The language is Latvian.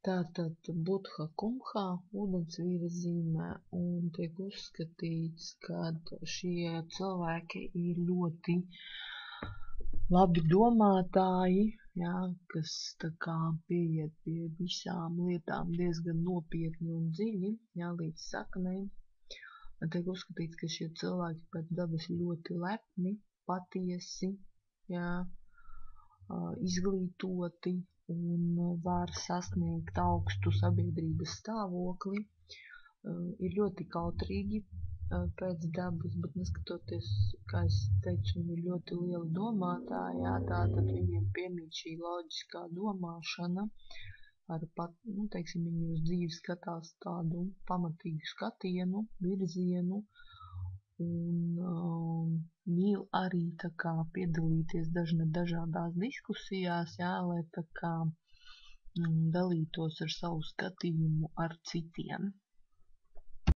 Tātad Budha Kumha ūdens vīra un tiek uzskatīts, ka šie cilvēki ir ļoti labi domātāji, jā, kas tā kā pieiet pie visām lietām diezgan nopietni un dziļi, jā, līdz saknei. Tiek uzskatīts, ka šie cilvēki pēc dabas ļoti lepni, patiesi, jā, izglītoti un var sasniegt augstu sabiedrības stāvokli, ir ļoti kautrīgi pēc dabas, bet neskatoties, kā es teicu, viņi ir ļoti lieli domātāji, jā, tātad viņiem piemīt šī loģiskā domāšana, ar teiksim, viņi uz dzīvi skatās tādu pamatīgu skatienu, virzienu, un mīl arī tā kā piedalīties dažādās diskusijās, jā, lai tā kā dalītos ar savu skatījumu ar citiem.